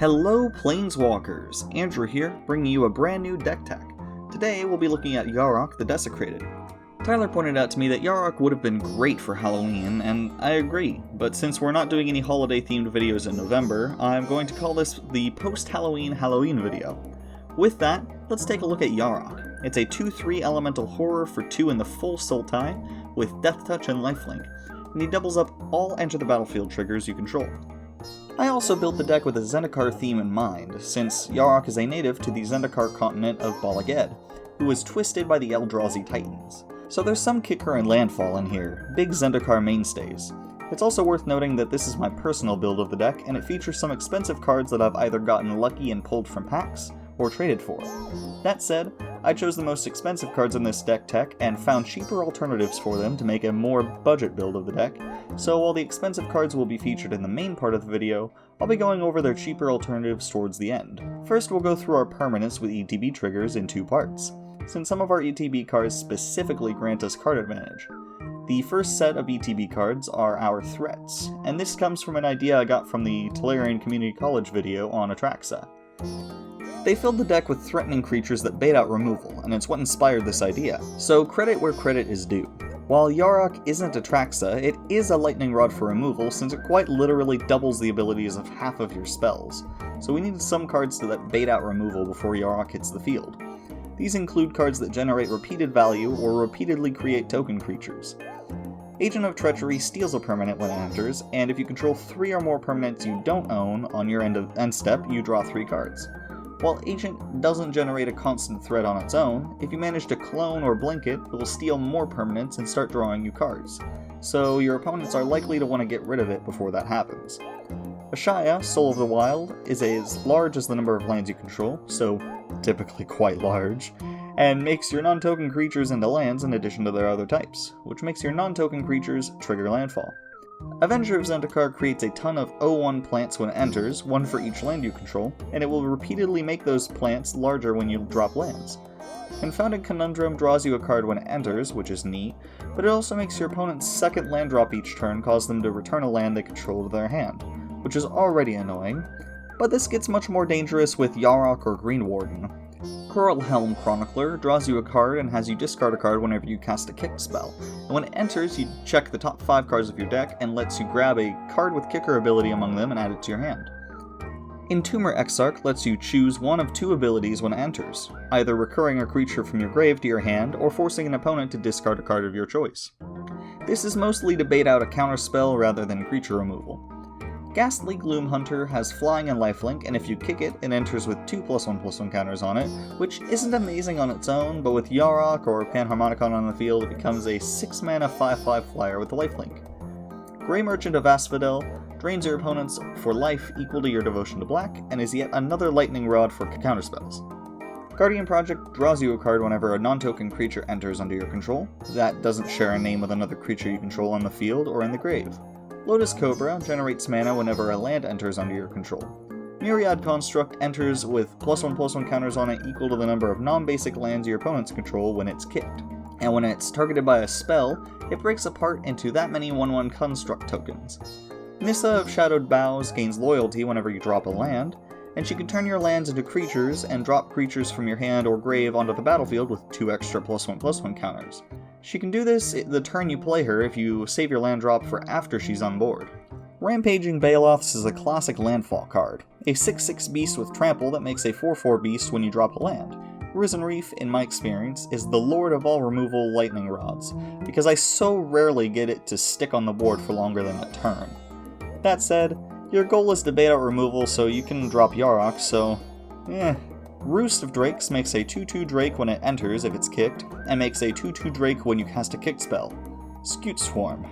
Hello Planeswalkers! Andrew here, bringing you a brand new deck tech. Today we'll be looking at Yarok the Desecrated. Tyler pointed out to me that Yarok would have been great for Halloween, and I agree, but since we're not doing any holiday-themed videos in November, I'm going to call this the post-Halloween Halloween video. With that, let's take a look at Yarok. It's a 2/3 elemental horror for 2 in the full Sultai, with Death Touch and Lifelink, and he doubles up all enter the battlefield triggers you control. I also built the deck with a Zendikar theme in mind, since Yarok is a native to the Zendikar continent of Bala Ged, who was twisted by the Eldrazi Titans. So there's some kicker and landfall in here, big Zendikar mainstays. It's also worth noting that this is my personal build of the deck, and it features some expensive cards that I've either gotten lucky and pulled from packs, or traded for. That said, I chose the most expensive cards in this deck tech and found cheaper alternatives for them to make a more budget build of the deck, so while the expensive cards will be featured in the main part of the video, I'll be going over their cheaper alternatives towards the end. First we'll go through our permanents with ETB triggers in 2 parts, since some of our ETB cards specifically grant us card advantage. The first set of ETB cards are our threats, and this comes from an idea I got from the Tolarian Community College video on Atraxa. They filled the deck with threatening creatures that bait out removal, and it's what inspired this idea, so credit where credit is due. While Yarok isn't Atraxa, it is a lightning rod for removal since it quite literally doubles the abilities of half of your spells, so we needed some cards that bait out removal before Yarok hits the field. These include cards that generate repeated value or repeatedly create token creatures. Agent of Treachery steals a permanent when it enters, and if you control 3 or more permanents you don't own, on your end step you draw 3 cards. While Agent doesn't generate a constant threat on its own, if you manage to clone or blink it, it will steal more permanents and start drawing you cards, so your opponents are likely to want to get rid of it before that happens. Ashaya, Soul of the Wild, is as large as the number of lands you control, so typically quite large, and makes your non-token creatures into lands in addition to their other types, which makes your non-token creatures trigger landfall. Avenger of Zendikar creates a ton of 0/1 plants when it enters, 1 for each land you control, and it will repeatedly make those plants larger when you drop lands. Confounded Conundrum draws you a card when it enters, which is neat, but it also makes your opponent's second land drop each turn cause them to return a land they control to their hand, which is already annoying, but this gets much more dangerous with Yarok or Green Warden. Coralhelm Chronicler draws you a card and has you discard a card whenever you cast a kick spell, and when it enters you check the top 5 cards of your deck and lets you grab a card with kicker ability among them and add it to your hand. Entomber Exarch lets you choose 1 of 2 abilities when it enters, either recurring a creature from your grave to your hand or forcing an opponent to discard a card of your choice. This is mostly to bait out a counterspell rather than creature removal. Ghastly Gloomhunter has flying and lifelink, and if you kick it, it enters with 2 +1/+1 counters on it, which isn't amazing on its own, but with Yarok or Panharmonicon on the field, it becomes a 6-mana 5/5 flyer with lifelink. Grey Merchant of Asphodel drains your opponents for life equal to your devotion to black, and is yet another lightning rod for counterspells. Guardian Project draws you a card whenever a non-token creature enters under your control, that doesn't share a name with another creature you control on the field or in the grave. Lotus Cobra generates mana whenever a land enters under your control. Myriad Construct enters with +1/+1 counters on it equal to the number of non-basic lands your opponents control when it's kicked. And when it's targeted by a spell, it breaks apart into that many 1/1 Construct tokens. Nissa of Shadowed Boughs gains loyalty whenever you drop a land, and she can turn your lands into creatures and drop creatures from your hand or grave onto the battlefield with 2 extra +1/+1 counters. She can do this the turn you play her if you save your land drop for after she's on board. Rampaging Baloths is a classic landfall card, a 6/6 beast with trample that makes a 4/4 beast when you drop a land. Risen Reef, in my experience, is the lord of all removal lightning rods, because I so rarely get it to stick on the board for longer than a turn. That said, your goal is to bait out removal so you can drop Yarok, so Roost of Drakes makes a 2/2 Drake when it enters if it's kicked, and makes a 2/2 Drake when you cast a kick spell. Scute Swarm.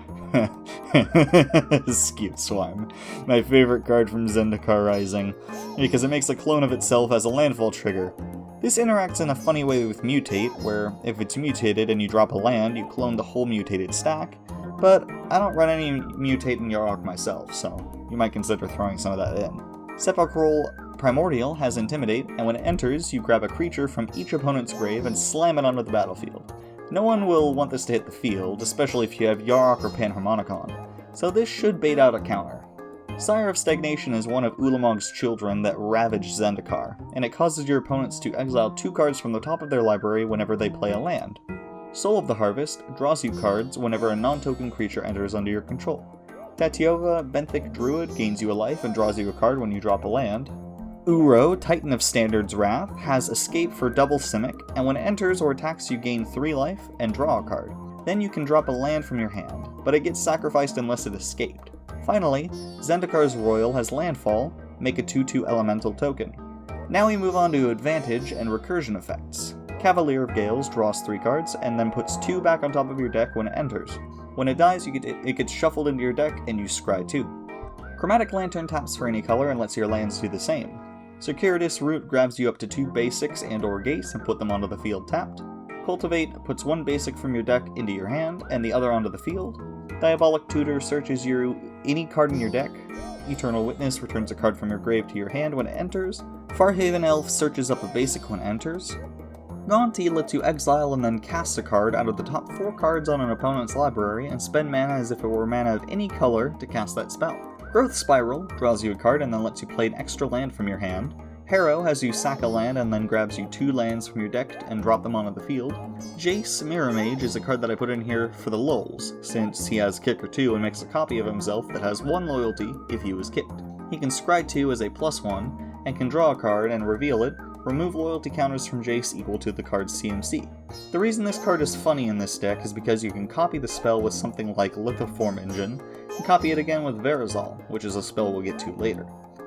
Scute Swarm. My favorite card from Zendikar Rising, because it makes a clone of itself as a landfall trigger. This interacts in a funny way with Mutate, where if it's mutated and you drop a land, you clone the whole mutated stack, but I don't run any Mutate in Yarok myself, so you might consider throwing some of that in. Sepulchral Primordial has Intimidate, and when it enters, you grab a creature from each opponent's grave and slam it onto the battlefield. No one will want this to hit the field, especially if you have Yarok or Panharmonicon, so this should bait out a counter. Sire of Stagnation is one of Ulamog's children that ravage Zendikar, and it causes your opponents to exile 2 cards from the top of their library whenever they play a land. Soul of the Harvest draws you cards whenever a non-token creature enters under your control. Tatiova, Benthic Druid, gains you a life and draws you a card when you drop a land. Uro, Titan of Standard's Wrath, has Escape for double Simic, and when it enters or attacks you gain 3 life and draw a card. Then you can drop a land from your hand, but it gets sacrificed unless it escaped. Finally, Zendikar's Royal has Landfall, make a 2/2 elemental token. Now we move on to Advantage and Recursion effects. Cavalier of Gales draws 3 cards, and then puts 2 back on top of your deck when it enters. When it dies, it gets shuffled into your deck, and you scry 2. Chromatic Lantern taps for any color and lets your lands do the same. Circuitous Root grabs you up to 2 basics and or gates and put them onto the field tapped. Cultivate puts 1 basic from your deck into your hand and the other onto the field. Diabolic Tutor searches any card in your deck. Eternal Witness returns a card from your grave to your hand when it enters. Farhaven Elf searches up a basic when it enters. Gaunty lets you exile and then cast a card out of the top 4 cards on an opponent's library and spend mana as if it were mana of any color to cast that spell. Growth Spiral draws you a card and then lets you play an extra land from your hand. Harrow has you sack a land and then grabs you 2 lands from your deck and drop them onto the field. Jace, Mirror Mage, is a card that I put in here for the lulz, since he has Kicker 2 and makes a copy of himself that has 1 loyalty if he was kicked. He can scry 2 as a +1, and can draw a card and reveal it, remove loyalty counters from Jace equal to the card's CMC. The reason this card is funny in this deck is because you can copy the spell with something like Lithoform Engine, and copy it again with Verazal, which is a spell we'll get to later.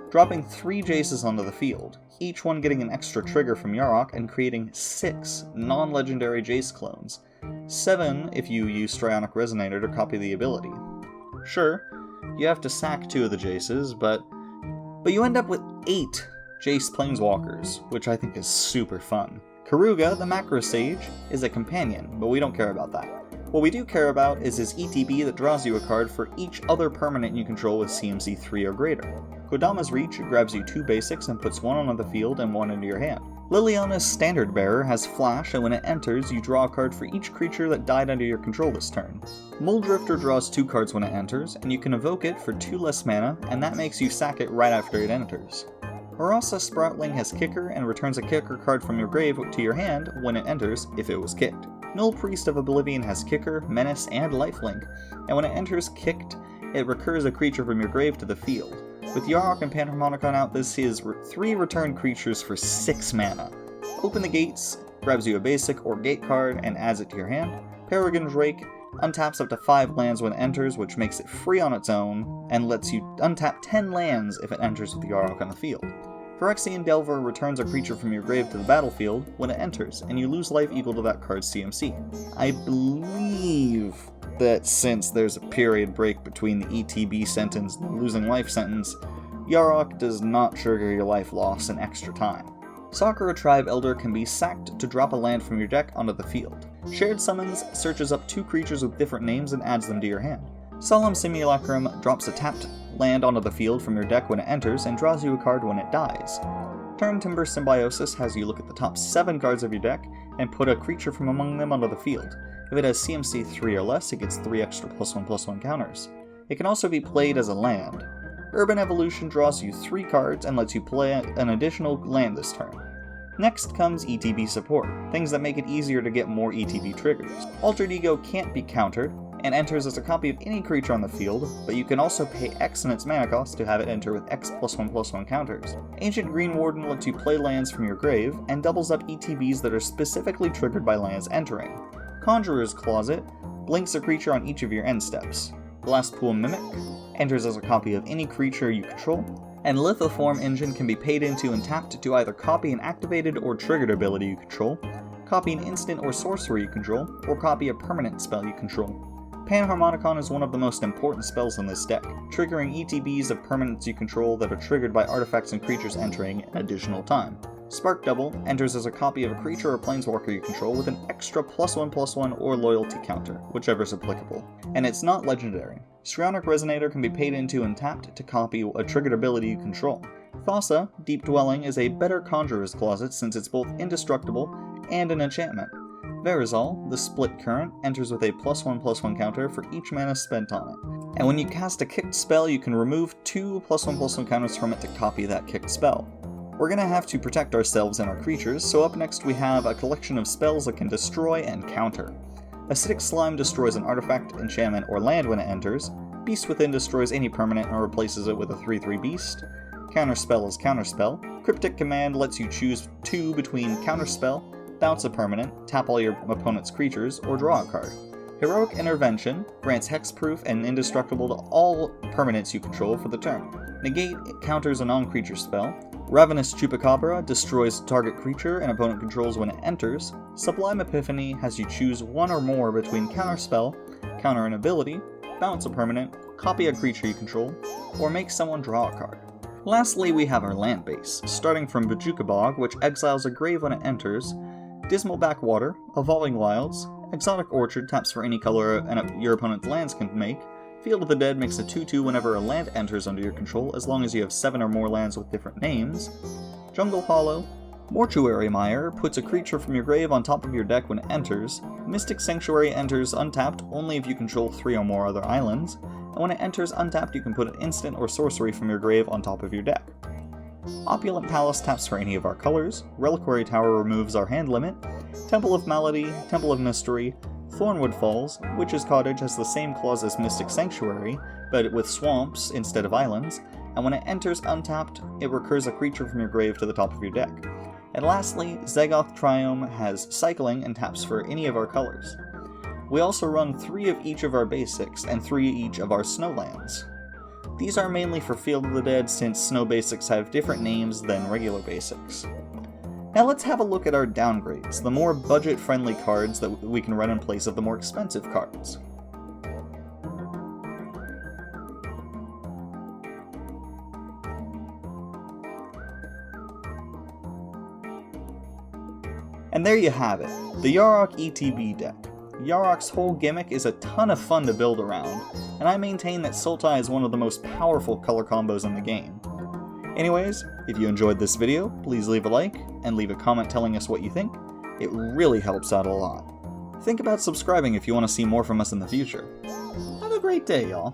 Dropping 3 Jaces onto the field, each one getting an extra trigger from Yarok and creating 6 non-legendary Jace clones. 7 if you use Strionic Resonator to copy the ability. Sure, you have to sack 2 of the Jaces, but you end up with 8 Jace Planeswalkers, which I think is super fun. Karuga, the Macro Sage, is a companion, but we don't care about that. What we do care about is his ETB that draws you a card for each other permanent you control with CMC 3 or greater. Kodama's Reach grabs you 2 basics and puts 1 onto the field and 1 into your hand. Liliana's Standard Bearer has Flash, and when it enters, you draw a card for each creature that died under your control this turn. Muldrifter draws 2 cards when it enters, and you can evoke it for 2 less mana, and that makes you sack it right after it enters. Marasa Sproutling has Kicker and returns a Kicker card from your grave to your hand when it enters if it was kicked. Null Priest of Oblivion has Kicker, Menace, and Lifelink, and when it enters kicked, it recurs a creature from your grave to the field. With Yarok and Panharmonicon out, this is 3 return creatures for 6 mana. Open the Gates grabs you a basic or gate card and adds it to your hand. Peregrine Drake untaps up to 5 lands when it enters, which makes it free on its own, and lets you untap 10 lands if it enters with Yarok on the field. Phyrexian Delver returns a creature from your grave to the battlefield when it enters, and you lose life equal to that card's CMC. I believe that since there's a period break between the ETB sentence and the losing life sentence, Yarok does not trigger your life loss in extra time. Sakura Tribe Elder can be sacked to drop a land from your deck onto the field. Shared Summons searches up 2 creatures with different names and adds them to your hand. Solemn Simulacrum drops a tapped land onto the field from your deck when it enters and draws you a card when it dies. Turn Timber Symbiosis has you look at the top 7 cards of your deck and put a creature from among them onto the field. If it has CMC 3 or less, it gets 3 extra +1/+1 counters. It can also be played as a land. Urban Evolution draws you 3 cards and lets you play an additional land this turn. Next comes ETB Support, things that make it easier to get more ETB triggers. Altered Ego can't be countered, and enters as a copy of any creature on the field, but you can also pay X in its mana cost to have it enter with X +1/+1 counters. Ancient Green Warden lets you play lands from your grave, and doubles up ETBs that are specifically triggered by lands entering. Conjurer's Closet blinks a creature on each of your end steps. Blastpool Mimic enters as a copy of any creature you control, and Lithoform Engine can be paid into and tapped to either copy an activated or triggered ability you control, copy an instant or sorcery you control, or copy a permanent spell you control. Panharmonicon is one of the most important spells in this deck, triggering ETBs of permanents you control that are triggered by artifacts and creatures entering an additional time. Spark Double enters as a copy of a creature or planeswalker you control with an extra +1/+1 or loyalty counter, whichever is applicable, and it's not legendary. Strionic Resonator can be paid into and tapped to copy a triggered ability you control. Thassa, Deep Dwelling, is a better Conjurer's Closet since it's both indestructible and an enchantment. Verazal, the Split Current, enters with a +1/+1 counter for each mana spent on it. And when you cast a kicked spell, you can remove 2 +1/+1 counters from it to copy that kicked spell. We're gonna have to protect ourselves and our creatures, so up next we have a collection of spells that can destroy and counter. Acidic Slime destroys an artifact, enchantment, or land when it enters. Beast Within destroys any permanent and replaces it with a 3/3 beast. Counterspell is Counterspell. Cryptic Command lets you choose 2 between Counterspell, bounce a permanent, tap all your opponent's creatures, or draw a card. Heroic Intervention grants hexproof and indestructible to all permanents you control for the turn. Negate counters a non-creature spell. Ravenous Chupacabra destroys target creature and opponent controls when it enters. Sublime Epiphany has you choose 1 or more between Counterspell, counter an ability, bounce a permanent, copy a creature you control, or make someone draw a card. Lastly, we have our land base, starting from Bojuka Bog, which exiles a grave when it enters, Dismal Backwater, Evolving Wilds, Exotic Orchard taps for any color your opponent's lands can make, Field of the Dead makes a 2/2 whenever a land enters under your control, as long as you have 7 or more lands with different names, Jungle Hollow, Mortuary Mire puts a creature from your grave on top of your deck when it enters, Mystic Sanctuary enters untapped only if you control 3 or more other islands, and when it enters untapped you can put an instant or sorcery from your grave on top of your deck. Opulent Palace taps for any of our colors, Reliquary Tower removes our hand limit, Temple of Malady, Temple of Mystery, Thornwood Falls, Witch's Cottage has the same clause as Mystic Sanctuary, but with swamps instead of islands, and when it enters untapped, it recurs a creature from your grave to the top of your deck. And lastly, Zagoth Triome has cycling and taps for any of our colors. We also run 3 of each of our basics and 3 each of our snowlands. These are mainly for Field of the Dead since snow basics have different names than regular basics. Now let's have a look at our downgrades, the more budget-friendly cards that we can run in place of the more expensive cards. And there you have it, the Yarok ETB deck. Yarok's whole gimmick is a ton of fun to build around, and I maintain that Sultai is one of the most powerful color combos in the game. Anyways, if you enjoyed this video, please leave a like, and leave a comment telling us what you think. It really helps out a lot. Think about subscribing if you want to see more from us in the future. Have a great day, y'all.